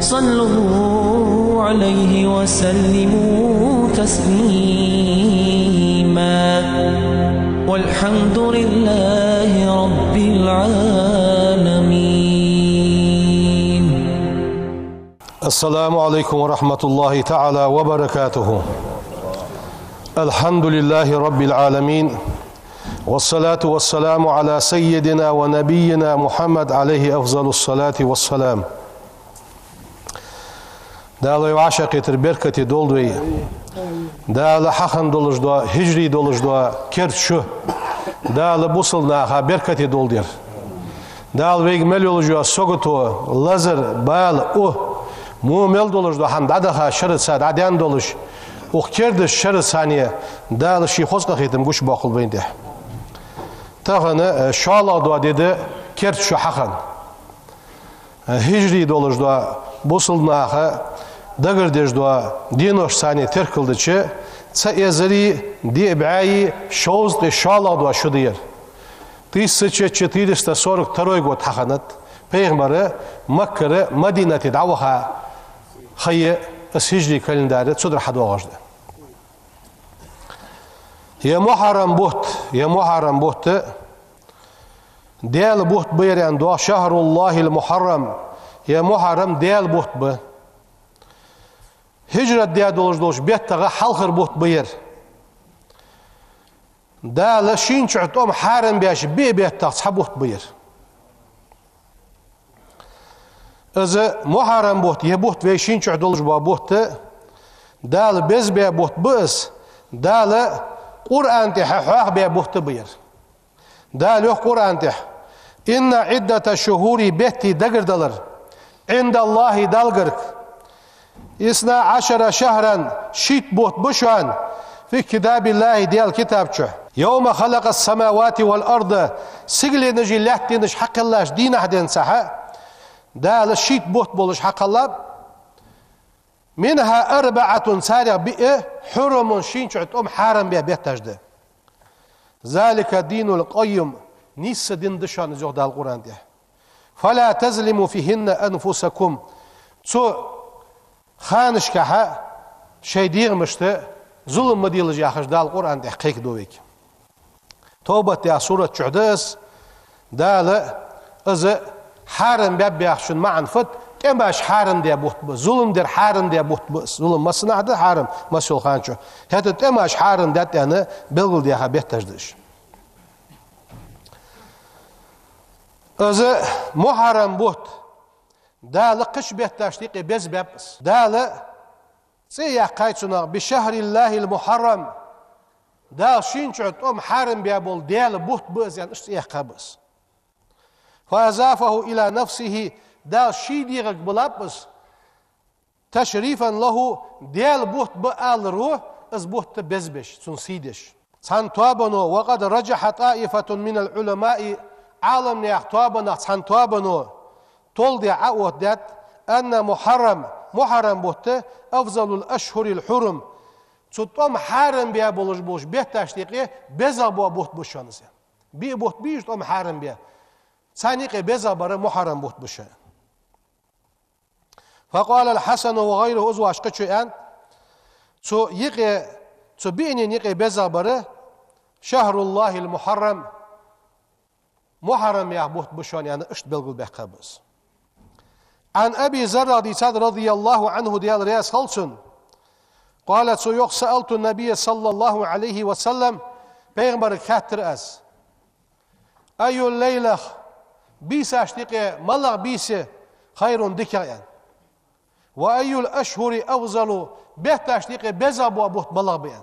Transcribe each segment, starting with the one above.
صلوا عليه وسلموا تسليما والحمد لله رب العالمين. السلام عليكم ورحمة الله تعالى وبركاته. الحمد لله رب العالمين، والصلاة والسلام على سيدنا ونبينا محمد عليه أفضل الصلاة والسلام. Dağlı aşak etir berkati dolduy. Dağlı hakan dolujdu, hicri dolujdu, kertşu. Dağlı busulnaha berkati doldur. Dağlı vegmel olujdu, sogutu, lazır, bağlı, muamel dolujdu, hamdadaha şırıtsad, adan doluş. Uğkerdi şırıtsaniye, dağlı şihoska etim güç bakıl beyinde. Tağını şaladı dedi, kertşu hakan. Hicri dolujdu, busulnaha, Dagırdejdu dinoş sani terkıldıçı, ça ezeri dieb'ayi şoz de şaladı şu diyer. 1442 god hakanat, Peygamberi Mekke'ye Medine'ye davaha hayy hicri kalendarı çudur hadu ağacdı. Ya Muharrem buht, değerli buht buyuran dua şahrullahil Muharrem, ya Muharrem değerli buht bu. Hicret diye doluş bettağı halkır buht buyur. Dağlı şinçüht harem beşi bettağı sabuht buyur. Özü Muharrem buht, ye buht ve şinçüht doluş bu buhtı. Dağlı bez be buht buz. Dağlı Kur'an tihah be buhtı buyur. Dağlı yok Kur'an tih. İnna iddete şuhuri betti dagırdalar. İndallahi dalgırk. İsna aşara şehran şit buht buşan fi kitabillahi diyal kitapçı. Yevme halakas semavati vel ardı sigli neji lahtiniş hakallaş dinahden saha. Dağlı şit buht buluş hakallab. Minha arba'atun sariq bi'i hurumun şinçü't haram bi'a betajdı. Zalika dinul qayyum nisse din dışan zuhdal Kur'an diye. Fala tezlimu fihinne enfusakum. Xanışkaha şey diymişti, zulüm mı diyeceğiz dal Kur'an'da hakik dövük. Tövbe ya suret çuhdız, dalı azı haram bebyakşun ma'anfet, kemaş haram diye buhtbu, zulüm der haram diye buhtbu, zulüm masnadı haram masul xançu. Hatta kemaş haram det yani belgül diye habettajdır. Azı Muharrem buht. Dağlı kış behtaşlığı bezbebs. Dağlı siyah kayçuna bişehrillahil muharram. Dağ şinçut harim bebol dağlı buht bız yani siyah kabız. Fazafahu ila nefsihi dağ şidiğik bulabız. Teşrifen lahu dağlı buht bu al ruh az buht bezbeş sun sidiş. San tuabanu ve kad racahat taifetun minel ulemai alam ne tuabanu san tuabanu Tol diye avdet enne Muharrem buhte afzalul eşhuril hurum. Tutam haram biye buluş behtaşlığı beza bu buht buşanız. Bir buht bir tutam haram biye. Saniqe beza barı Muharrem buht buşan. Faqala el-Hasan ve gayruhu uzva aşkı çöyen. Su yıqe su bi'nin yıqe beza barı şahrullahil Muharrem. Muharrem ya buht buşan yani işt belgül behkabız. An Ebi Zerra radıyallahu anhu diyal reyas halsun. Qalet so yok sa'altu nebiye sallallahu aleyhi ve sellem Peygamberi kattir az. Ayyul leylah bisa aştiqe malak bisi hayrun dikayan. Ve ayyul eşhuri avzalu behta aştiqe bezabu buht malak beyan.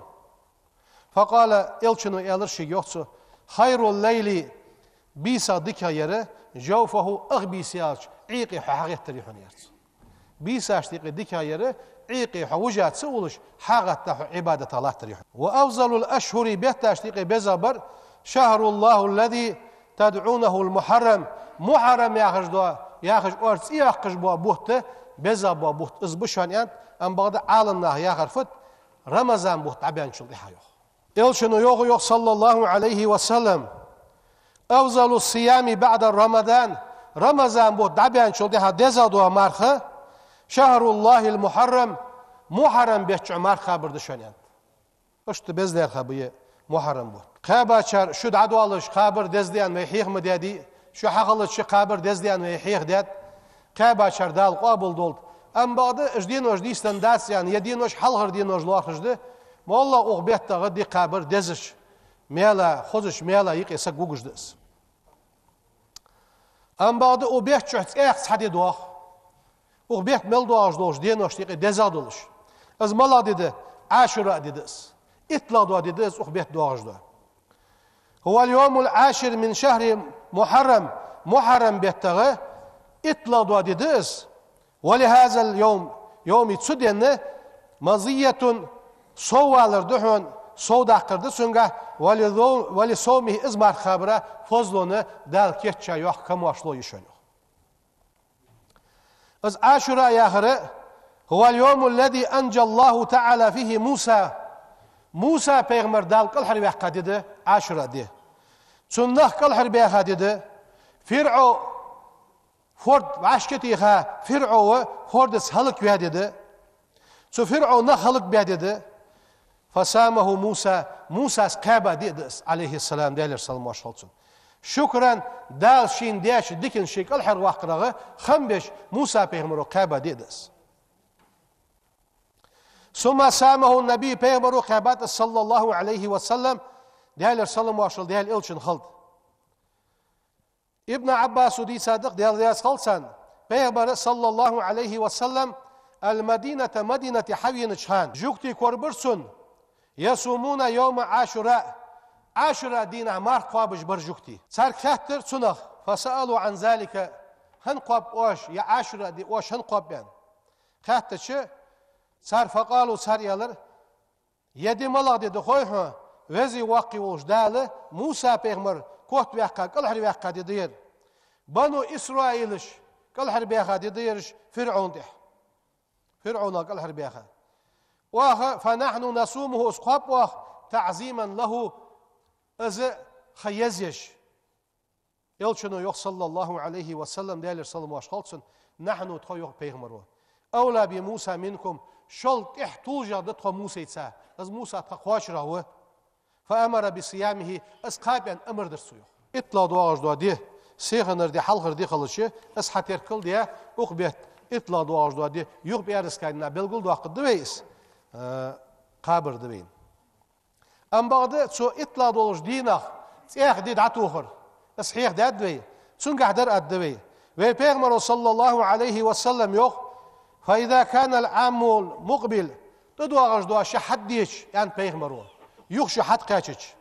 Faqala elçinu elir şey yoksu hayrul leyli bisa dikayere jawfahu agbisi alç. عيقي حاجات تريحون يرس بيساش تيقي ديكا يرى عيقي حوجات سولش حاجات عبادة الله تريحون وأفضل الأشهر بيتاش تيقي بزبر شهر الله الذي تدعونه المحرم محرم ياخج دوا ياخج أرس ياخج بوا بوت بزبوا بوت إزبشان يعني أم بعد عالمنا ياخرفت رمضان بوت عبيان شل إحيوه إلشنو يوغ صلى الله عليه وسلم أفضل الصيام بعد رمضان Ramazan bu dabian çolde ha dezadu marha şehrullahil muharrem muharrem beçü marha bir düşenen. İşte bezler habiye muharrem bu. Kabaçar şu dadu alış kabir dezdiyan ve hikme dedi. Şu haqalı şu kabir dezdiyan ve hik dedi. Kabaçar dal qabul dold. Am badı jdin oj di standasiyan yedin oj halgır din oj loxjdi. Molla uqbet dağı di kabir deziş. Mela xozuş mela yık esa gugujdes. Am badı o beçüç ex hadi doq. Uqbet mel doaj doş din oj di dezaduluş. Az mala dedi Aşura dedis. İtla doğa dedis uqbet doajda. Huvel yomul aşir min şehri muharrem. Muharrem bettağı itla doğa dedis. Ve lihazel yomi tsudenni maziyetun sovalar duhun sovdaqırdı sönga ve li sovmihi izmar khabra fozlunu dal ketça yok kamuaşlo yüşön. Az Aşura yahırı huvel yomul lezi encellahu ta'ala fihi Musa. Musa peygamber dal kal harbi dedi Aşura di. Sunnah kal harbi dedi. Fir'u Ford aşketiha Fir'u Fordis halık dedi. So Fir'u nah halık dedi. Fasamahu Musa skaba dedi aleyhisselam derler sallallahu aleyhi. Şükran dal şin deş dikin şekil har vaqrağı 15 Musa peygamber kaba dedi. ثم سامه النبي پیغمبر خیبات صلی الله علیه و سلم دیال سلام واشل دیال الچن خلد ابن عباس دی صادق دیال دیاس خلصان پیغمبر صلی الله علیه و سلم المدينة مدينة حوين شان جوكتي كوربرسون يصومون يوم عاشوراء دين عمار قابج برجوكتي صار كاتر سنخ فسألوا عن ذلك هنقاب اوش يا عاشوراء دي اوش هنقاب بان كاتر شو صار فقالوا صار يالر يدي ملا dedi koy ha vezi vaqi ojdale Musa peygamber koht vaqqa kal har vaqqa dedi Banu İsrailiş kal har vaqqa dedi Firavun de Firavun kal har vaqqa wa fa nahnu nasumuhu asqab wa ta'ziman lahu az khayazyesh yolçunu yok sallallahu aleyhi ve sellem derler sallallahu aleyhi ve sellem nahnu toyuq peygamber awla bi Musa minkum شلت احتوجا دتخ موسى تسا از موسى تقواش راهو فامر بصيامه اسقابا امر درسيو اطلع دواج دوا دي سيغنر دي حلغر دي خلشي اس حتر كل دي اقبت اطلع دواج دوا دي يوق بيارس كاينا بلغل دوا قد ويس قابر دوين ام بعد سو اطلع دواج دينا تيخ دي دعتوخر صحيح داد وي سون قحدر ادوي وي بيغمر صلى الله عليه وسلم يوق فإذا كان العام مقبل تدوغش دوا شحد ديش يعني بيغمرو يخش حد قاچش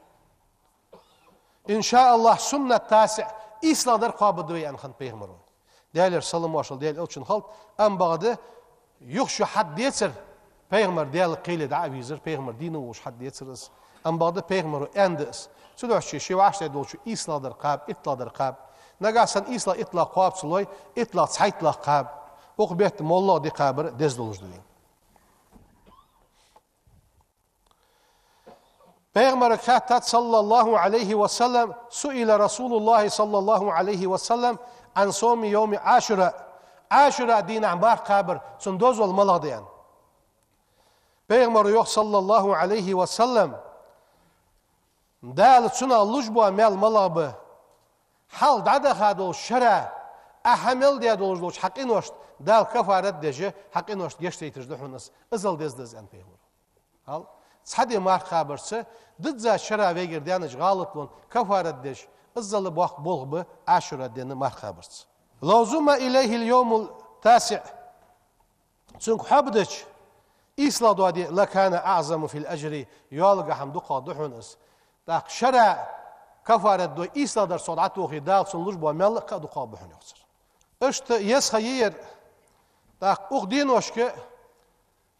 إن شاء الله سنة تاسع إسلا در قابل دوي أن خن بيغمرو ديالر سلام واشل ديال ألچن خلط أم بعد يخش حد ديتر بيغمر ديال قيل دعا ويزر بيغمر دينو وش حد ديتر أم بعد بيغمرو أندس سدوش شي واش دولشو إسلا در قاب إطلا در قاب نقاسن إسلا إطلا قاب سلوي إطلا تصحيط قاب Uqbet molla di qabr dezdolujduyin. Peygamber kattat sallallahu aleyhi ve sellem suila Resulullah sallallahu aleyhi ve sellem an somi yevmi Aşura. Aşura din amar qabr sun dozol maladiyan. Peygamber yok sallallahu aleyhi ve sellem dal suna lujbu amel malabı hal dada khadol şara أحمل ديا دولج حقين وشت دال كفارة دجى حقين وشت جشت يترجع الناس أزل دز أن بيهور هل صدق ما خبرس ضد ذا شرع ويجر ديانج غلط لون كفارة دج أزل بوق بولغ عشرة دين ما خبرس لازم إليه اليوم التاسع سنك حبدش إسلا دوادي لكان أعظم في الأجر يالق حمد قادحونس داق شرع كفارة دو إسلا در صدعته خدال سنلوج بو ملك قد قابحون يخسر İşte yes hayır da uqdin oşke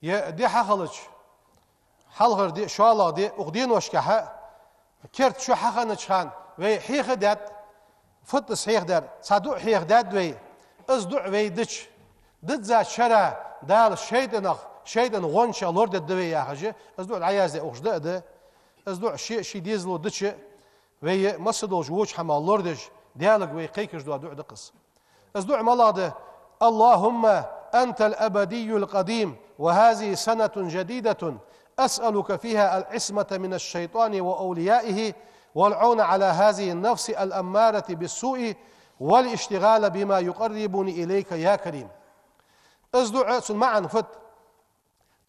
ya di haxılıç halğır di şoala di uqdin oşke ha kert şu haxanı çıxan ve hiqdat fıt sihder sadu hiqdat ve azdu ve diç didza şara dal şeydan gonşa lord de ve ya hacı azdu ayaz de oxda de azdu şi dizlo diç ve masdo juç hamal lordej dialog ve qeykir do adu qıs ازدع ملاده اللهم أنت الأبدي القديم وهذه سنة جديدة أسألك فيها العصمة من الشيطان وأوليائه والعون على هذه النفس الأمارة بالسوء والاشتغال بما يقربني إليك يا كريم. ازدع معا فت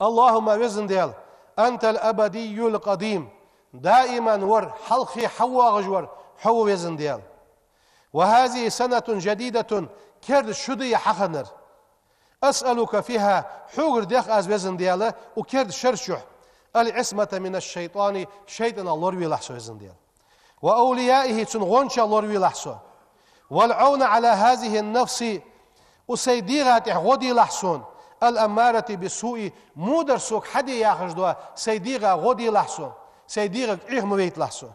اللهم وزن ديال أنت الأبدي القديم دائما ور حلقي حوا غجور حو وزن ديال وهذه سنة جديدة كرد شدي حخنر أسألك فيها حوغر ديخ أز وزن دياله وكرد شرشح العصمة من الشيطان شيطان الله روي لحسو وزن ديال وأوليائه تنغونش الله روي لحسو والعون على هذه النفس وسيديغات غودي لحسون الأمارة بالسوء مودر سوك حدي ياخش دوا سيديغا غودي لحسون سيديغا إيه مويت لحسون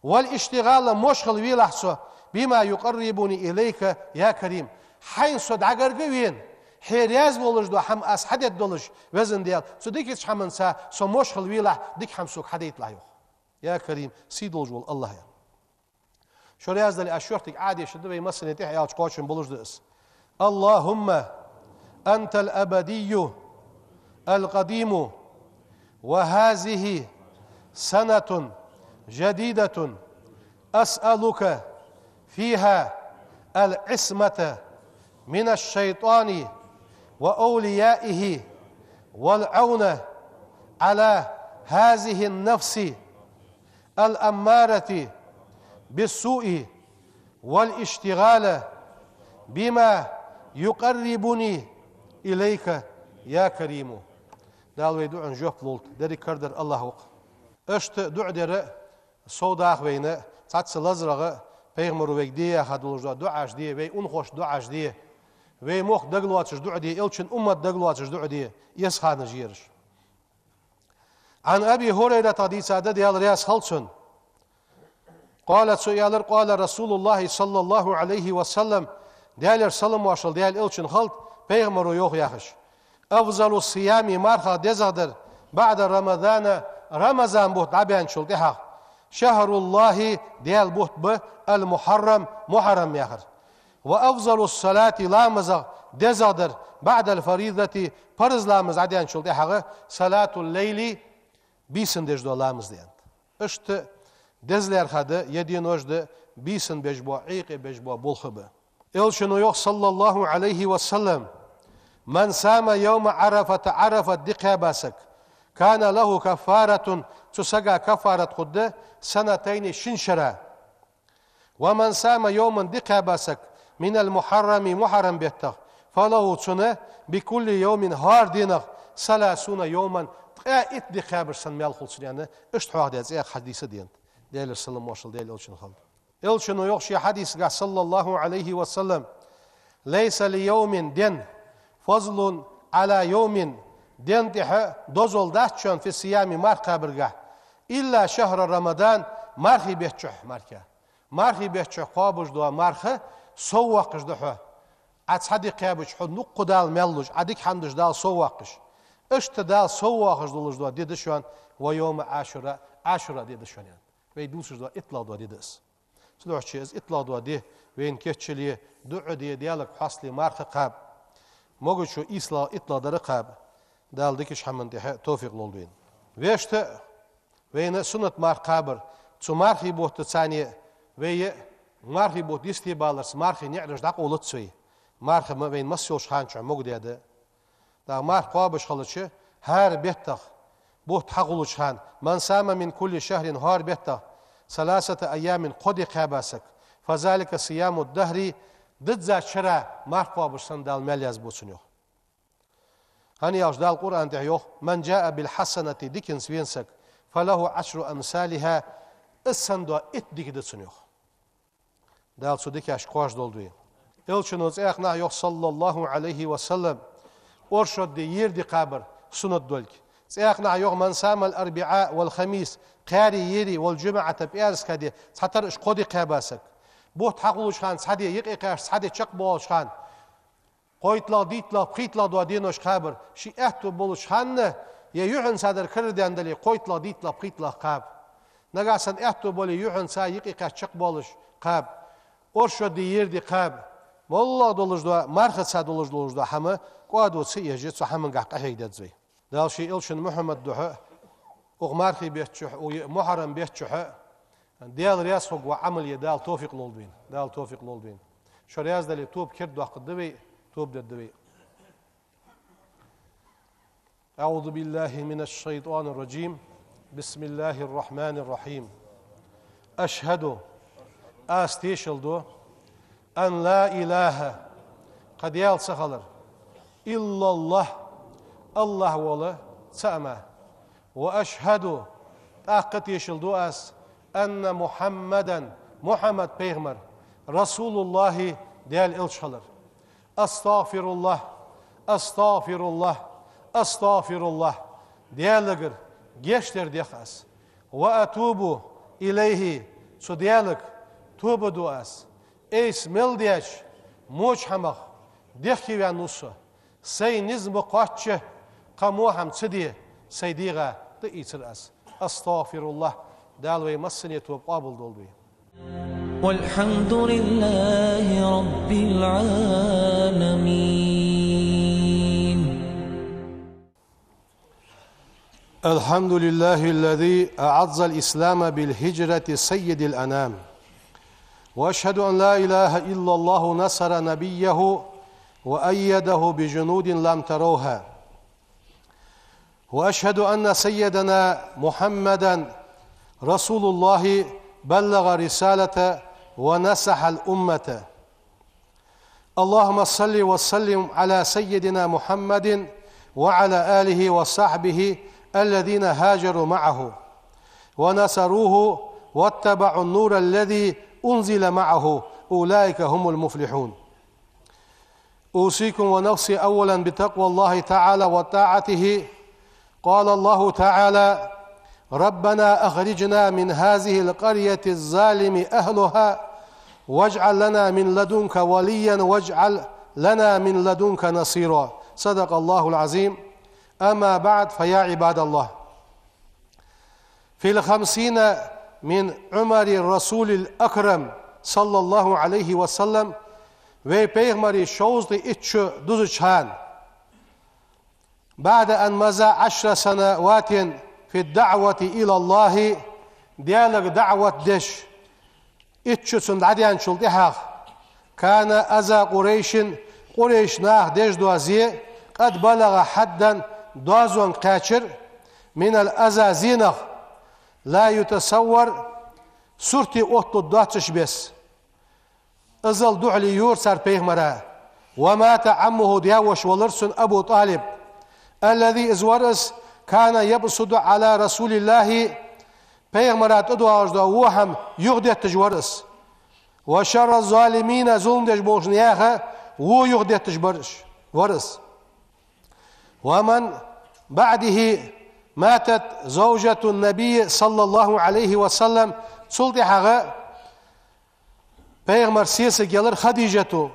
والاشتغال مشغل وي لحسون بما يقربني إليك يا كريم حين صد عقر قوين حيرياز بولش دو حم أس حديت دولش وزن ديال سو ديكيش حمن سا سو مشغل وي لح ديك حم سوك حديت لحيو يا كريم سيدولج وول الله يا شو رياز دالي أشورتك عادي شدو بي مسنة تحيا وشقوشن بولش دس اللهم أنت الأبدي القديم وهذه سنة جديدة أسألك فيها العصمة من الشيطان وأوليائه والعون على هذه النفس الأمارة بالسوء والاشتغال بما يقربني إليك يا كريم. دالوي دعن جوب لولت داري كردر الله وق اشت دع در صوداق بينه تاتس لزرغه پیغمبر وگدیه خدولجدا دعاش دیه وی اون خوش دعاش دیه وی موخ دغلواتش دع دیه الچن امت دغلواتش دع دیه يس خان جيرش عن ابي هريره حديث عدد يال رياس خلصن قالت سيالر قال رسول الله صلى الله عليه وسلم ديالر سلام واشل ديال الچن خلط پیغمبر يوخ ياخش افضل الصيام مرخا دزادر بعد رمضان رمضان بوت عبيان شل دحق شهر الله ديال بوت ب المحرم محرم ياخر وافضل الصلاه لامز دزادر بعد الفريضه فرض لامز عديان شل دحق صلاه الليل بيسن دجدو لامز ديان اشت دزلر خده يدين وجد بيسن بجبو عيق بجبو بولخبه الشنو يوخ صلى الله عليه وسلم من سام يوم عرفة دقاباسك كان له كفارة تسقى كفارة خده سنتين شنشرة ومن سام يوما دقاباسك من المحرم محرم بيته فله سنة بكل يوم هار دينه 30 يوما تقايت دقابر سن ميال خلصن يعني اشتحوا هذا حديث دين ديال السلام واشل ديال الشن خلد الشنو يخشي حديث صلى الله عليه وسلم ليس ليوم دين فضل على يوم دين تح دوزول داتشون في الصيام ماركا برجع إلا شهر رمضان مارخي بيتشح مارخي بيتشح قابش دوا مارخه سوقش دحه عتحدي قابش حد نقدال ملوج عديك حندش دال سوقش اشتدال سوقش دولج دوا ديدشون ويوم عاشوراء ديدشون يعني ويدوسش دوا اطلاع دوا ديدس سلوح چیز اطلاع دوا دی وين كتشلي دعو دی ديالك حصلي مارخ قاب موجود شو اطلاع در قاب دال ديكش حمن دي توفيق لولدين ويشت وين سنة مارخ قابر تو مارخي بوت تاني وي مارخي بوت ديستي بالرس مارخي نعرج داق اولت سوي مارخ وين مسيوش خانش موجود يده دا مارخ قابش خلص هر بيتخ بوت حقولش خان من سام من كل شهر هار بيتخ 3 أيام قد قاباسك فذلك صيام الدهر ضد ذات شرع مرقى برسن دال ملياز بوتسنيو هني أجدال القرآن دعيوه من جاء بالحسنة ديكن سوينسك فله 10 أمثالها السندو ديك دتسنيو دال سوديك أشقاش دولدوين إلشنوز إخنا يوح صلى الله عليه وسلم أرشد دي يردي قابر سنة دولك إخنا يوح من سام الأربعاء والخميس قاري يري والجمعة بيارس كدي ساتر إش قدي قاباسك بوت حقولش خان سادي يقيقاش سادي چق بولش خان قويتلا ديتلا بخيتلا دوا دينوش خابر شي احتو بولش خان يحن سادر كردان دلي قويتلا ديتلا بخيتلا قاب نغاسن احتو بولي يحن سا يقيقاش چق بولش قاب أرشد دي يردي قاب والله دولجدوا مرخص ساد دولجدوا حما قادو سيجي سو حما قاق هيدت زي دال شي إلشن محمد دوح وغمارخي بيتشح ومحرم بيتشح ديال رياس فوق وعمل يدال توفيق لولبين دال توفيق لولبين شو رياس دالي توب كرد وقت دبي توب دبي أعوذ بالله من الشيطان الرجيم بسم الله الرحمن الرحيم أشهد أستيشلدو أن لا إله قد يال سخلر إلا الله الله ولا سأما وأشهد أقت يشلدو أس أن محمد بيغمر رسول الله ديال إلشلر أستغفر الله أستغفر الله أستغفر الله ديالغر جيشتر ديخاس وأتوب إليه سو ديالك توب دواس إيس ملديش موش حمق ديخي وانوسو سي نزم قاتش قموهم تدي سيديغا تئيسر أس أستغفر الله دالوي مسني توب قابل دولوي والحمد لله رب العالمين. الحمد لله الذي أعز الإسلام بالهجرة سيد الأنام وأشهد أن لا إله إلا الله نصر نبيه وأيده بجنود لم تروها وأشهد أن سيدنا محمدا رسول الله بلغ رسالة ونصح الأمة. اللهم صل وسلم على سيدنا محمد وعلى آله وصحبه الذين هاجروا معه ونصروه واتبعوا النور الذي أنزل معه أولئك هم المفلحون. أوصيكم ونفسي أولا بتقوى الله تعالى وطاعته. قال الله تعالى ربنا أخرجنا من هذه القرية الظالم أهلها واجعل لنا من لدنك وليا واجعل لنا من لدنك نصيرا. صدق الله العظيم. أما بعد فيا عباد الله، في 50 من عمر الرسول الأكرم صلى الله عليه وسلم ve Peygamberi şoğuzdu iççü duzu çağın. بعد أن مضى 10 سنوات في الدعوة إلى الله ديالك دعوة دش إتشو سندعديان شلدها كان أذى قريش ناه دش دوازي قد بلغ حدا دوازون قاشر من الأذى زينخ لا يتصور سورتي أوتو دواتش بس أزل دعلي يور سار بيغمرا ومات عمه دياوش ولرسن أبو طالب الذي إزورس كان يبصد على رسول الله بيغمرات أدواج دا وهم يغدي تجورس وشر الظالمين ظلم دج بوشنياخا و يغدي تجبرش ورس. ومن بعده ماتت زوجة النبي صلى الله عليه وسلم صلتها بيغمر سيسي جلر خديجة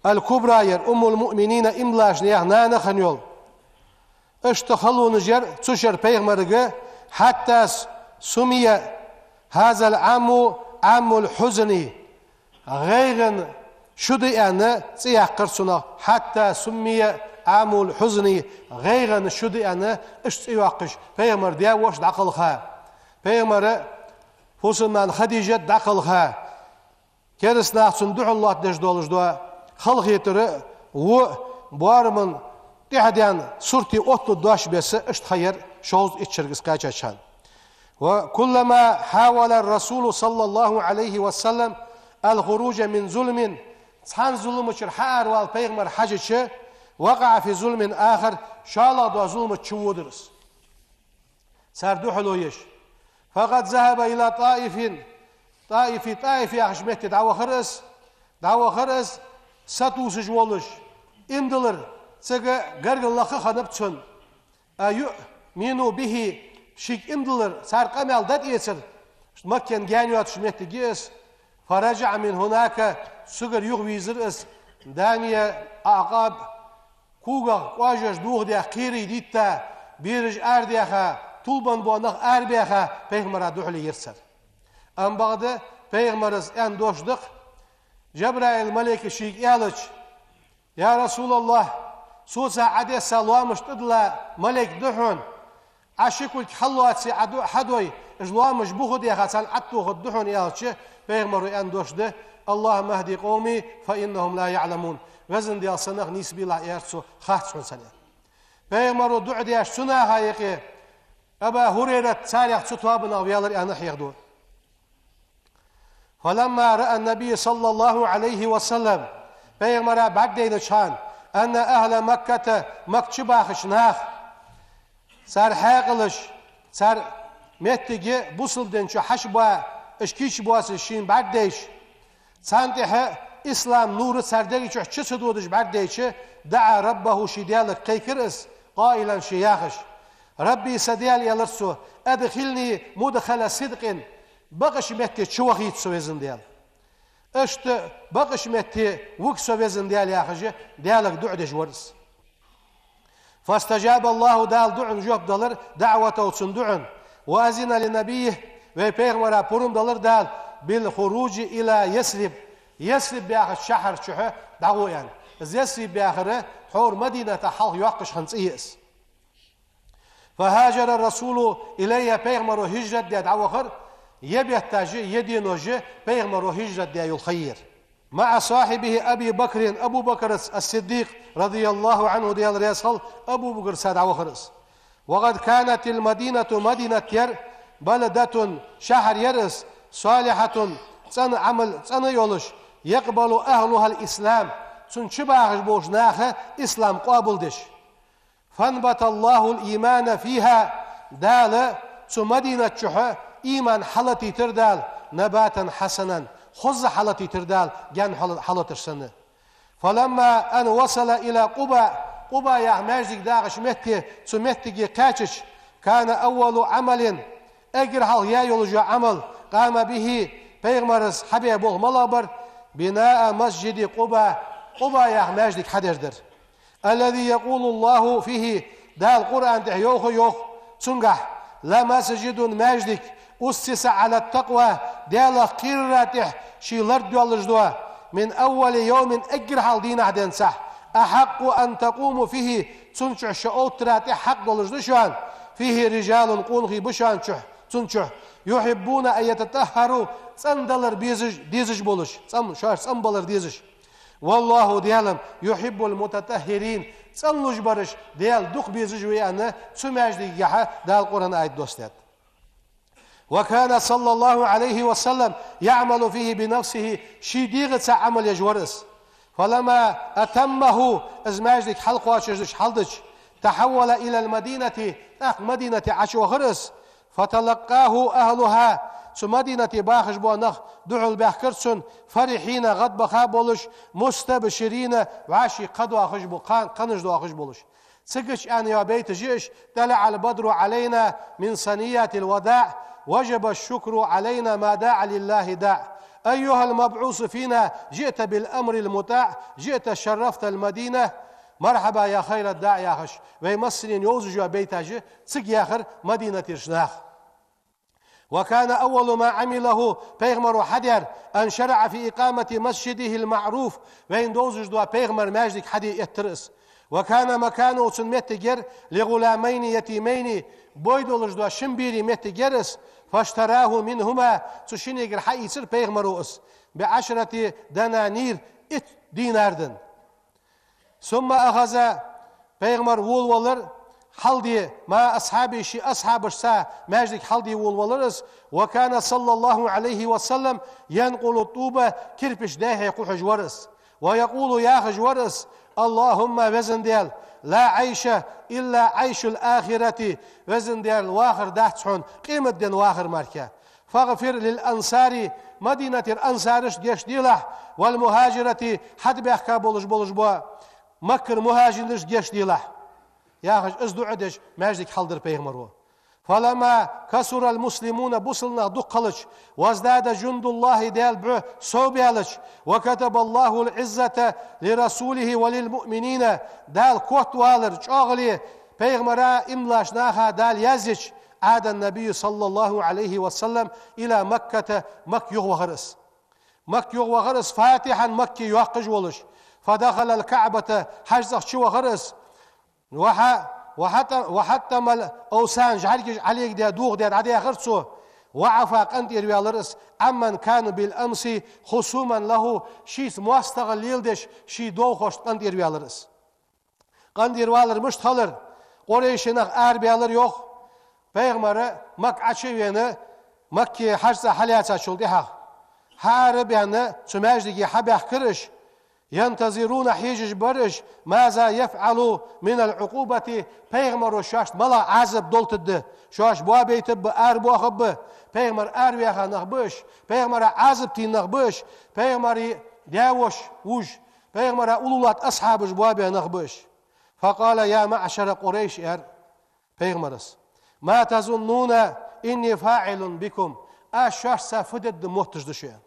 الكبرى أم المؤمنين إملاش نياه نانا خنيول اشتخلوا نجر تشر بيغمرغة حتى سمي هذا العام عام الحزن غير شدي أنا سيحقرسنا حتى سمي عام الحزن غير شدي أنا اشتياقش بيغمر ديا وش دقلها بيغمر فوسمان خديجة دقلها كرسنا صندوق الله دجدولج دوا خلق يتر و بارمن تحديان سورتي أوتو داش بس اشتخير شوز اتشرقس كاچاشان. وكلما حاول الرسول صلى الله عليه وسلم الخروج من ظلم صحان ظلم شرحار والبيغمر حاجة وقع في ظلم آخر شالا دو ظلم تشودرس ساردو حلويش فقد ذهب إلى طائف يا حشمت دعوة خرس ساتوس جوالش اندلر سجى قرق الله خنب تون أيؤمنوا به شيك امدلر صار قمل دات يسر مكان جانيات شمت جيس فرجع من هناك سجر يغويزر اس دانية عقاب كوغا واجش دوغ دي خيري ديتا بيرج ارديخا طولبان بونخ اربيخا بيغمرا دوحلي يرسر ام بعد بيغمرز ان دوشدق Cebrail meleki şik yalış. Ya Resulallah, susa ade salamış tıdla melek duhun. Aşıkul hallatsi hadoy ijlamış buhud ya hasan attuhud duhun yalçı. Peygamberu en doşdu. Allah mehdi kavmi fe innehum la ya'lemun. Vezin diye sanık nisbila yersu khahtsun sana. Peygamberu du'du ya şuna hayki. Aba Hureyre salih tutabına viyalar anah yağdu. فلما رأى النبي صلى الله عليه وسلم Peygamber'e bagdeyni çan enne ehle Mekke'te Mekçi bakışnağ sar haqılış sar mettigi busıldençü haşba işkiç boğası şin bagdeyş santihe İslam nuru sardegi çü çısı doğduş bagdeyçi da'a rabbahu şidiyalık kıykırız qailen şiyakış Rabbi sadiyal yalırsu edkhilni mudkhala sidqin bakış metti çuvahit sövezin diyal. İşte bakış metti vuk sövezin diyal yakıcı diyalak du'de jvarız. Fastajab Allahu dal du'un jop dalır da'vata olsun du'un. Ve azina li nebiyih ve peygambera purum dalır dal bil huruci ila Yesrib. Yesrib biyakı şahar çuhu davu yani. Yesrib biyakı hor medinete halk yuakış hansiyyiz. فهاجر الرسول إليه بيغمر هجرة دي دعوة يبيتاجي يدينوجي بيغمر هجرة دي الخير مع صاحبه أبي بكر أبو بكر الصديق رضي الله عنه دي الرسول أبو بكر ساد عوخرس وقد كانت المدينة مدينة ير بلدة شهر يرس صالحة سن عمل سن يولش يقبل أهلها الإسلام سن شباغش بوشناخه إسلام قابل دش فانبت الله الإيمان فيها دال سو مدينة شحة إيمان حالتي تردال نباتا حسنا خز حالتي تردال جان حالتي سنة فلما أن وصل إلى قبا يا ماجد داغش متي سو متي قاتش كان أول عمل أجرها يا يولج عمل قام به بيغمرس حبيب الملابر بناء مسجد قبا يا ماجد حدردر الذي يقول الله فيه ده القرآن ده يوخ تنجح لا مسجد ماجدك أسس على التقوى ده لقيرته شي لرد والجدوى من أول يوم أجر حال دين عدن صح أحق أن تقوم فيه تنشع شعوترات حق والجدوشان فيه رجال قولغي بشان تنشع يحبون أن يتطهروا صندلر ديزج بولش صنبلر ديزج والله ديالم يحب المتطهرين صنلوج برش ديال دوق بيزج ويانا سماجدي يحا دال القرآن آية دوستات وكان صلى الله عليه وسلم يعمل فيه بنفسه شديغة عمل يجورس فلما أتمه ازماجدك حلق واشجدش حلدش تحول إلى المدينة مدينة عشوخرس فتلقاه أهلها سو مدينة باخش بونخ دعو الباخكرسون فرحين غد بخابولش مستبشرين وعاشي قد واخش بو قنج دو واخش بولش سكش أن يا بيت جيش طلع البدر علينا من صنية الوداع وجب الشكر علينا ما داع لله داع أيها المبعوث فينا جئت بالأمر المطاع جئت شرفت المدينة مرحبا يا خير الداع يا خش ويمسلين يوزج يا بيت جي سك ياخر مدينة الشناخ وكان أول ما عمله بيغمر حدر أن شرع في إقامة مسجده المعروف وين دوزج دوا بيغمر ماجدك حدي يترس وكان مكانه سنمتجر لغلامين يتيمين بويدولج دوا شمبيري متجرس فاشتراه منهما تشينيجر حي يصير بيغمروس ب10 دنانير ديناردن ثم أخذ بيغمر وولولر حلدي ما أصحابي شي أصحاب السا ماجدك حلدي والولرس وكان صلى الله عليه وسلم ينقل الطوبة كربش داهي قحج ورس ويقول يا خجورس اللهم وزن ديال لا عيش إلا عيش الآخرة وزن ديال واخر داحتحون قيمة دين واخر ماركة فاغفر للأنصار مدينة الأنصارش ديش ديلح والمهاجرة حد بيحكا بولش بوا مكر مهاجرش ديش ديلح يا خج ازدو عدش ماجدك حلدر بيغمرو فلما كسر المسلمون بوصلنا دقلش وازداد جند الله ديال بو صوبيالش وكتب الله العزة لرسوله وللمؤمنين دال كوت والر شاغلي بيغمرا املاشناها دال يزج عاد النبي صلى الله عليه وسلم إلى مكة مك يغوهرس مكي وغرس فاتحا مكي يوقج ولش فدخل الكعبة حجزق شو وغرس وحتى مال أوسان جعلك عليك دي دوغ دي عدي غرسو وعفا قنت يرويالرس عمن كانوا بالأمس خصوما له شيس مواستغل يلدش شي دو خوش قنت يرويالرس قنت يرويالر مش تخلر قريشناق أربيالر يوخ بيغمرة مك عشوينه مكي حجزة حلياتها شلدها حارب يعني سماجدي حبيح كرش ينتظرون حيجج برش ماذا يفعلوا من العقوبة بيغمر شاشت ملا عذب دولتد شاش بوابي تب أربو خب بيغمر أرويخا نغبش بيغمر عذب تي نغبش بيغمر داوش وج بيغمر أولولات أصحابش بوابي نغبش فقال يا معشر قريش بيغمرس ما تظنون إني فاعل بكم أشاش سافدد محتج دشيان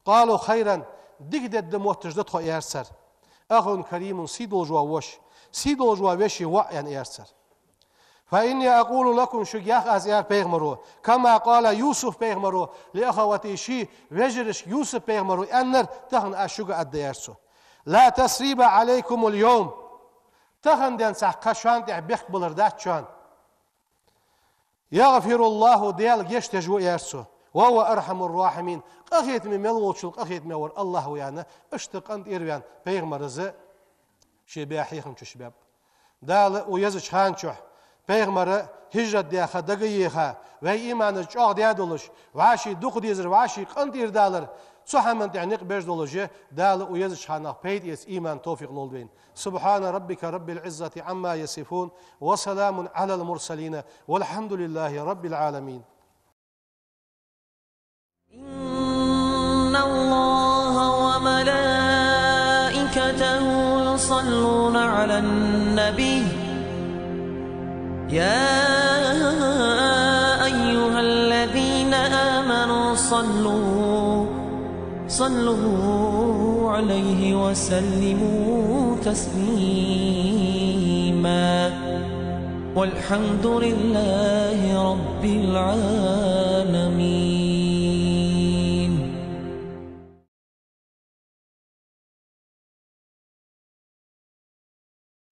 قالوا خيرا دقدد محتج دتخو يرسر أخ كريم سيدو جوا وش سيدو جوا وشي وعيا يرسر فإني أقول لكم شجاع از بيغمرو كما قال يوسف بيغمرو لأخواتي شي وجرش يوسف بيغمرو أنر تخن أشجع الديرسو لا تسريب عليكم اليوم تخن دين سح كشان تعبيخ بلردات شان يغفر الله ديال يشتجو يرسو وهو أرحم الراحمين قخيت من ملوشل قخيت مور الله ويانا اشتق أنت إيروان بيغمرزة شباحيخم شباب دال ويزج خانشح بيغمر هجرة ديخا دقيقة وهي إيمان جاق ديادولش وعاشي دوق ديزر وعاشي قنت إردالر سحمن تعنيق بيج دولجه دال ويزج خانق بيت يس إيمان توفيق نولدين سبحان ربك رب العزة عما يصفون وسلام على المرسلين والحمد لله رب العالمين إن الله وملائكته يصلون على النبي يا أيها الذين آمنوا صلوا عليه وسلموا تسليما والحمد لله رب العالمين.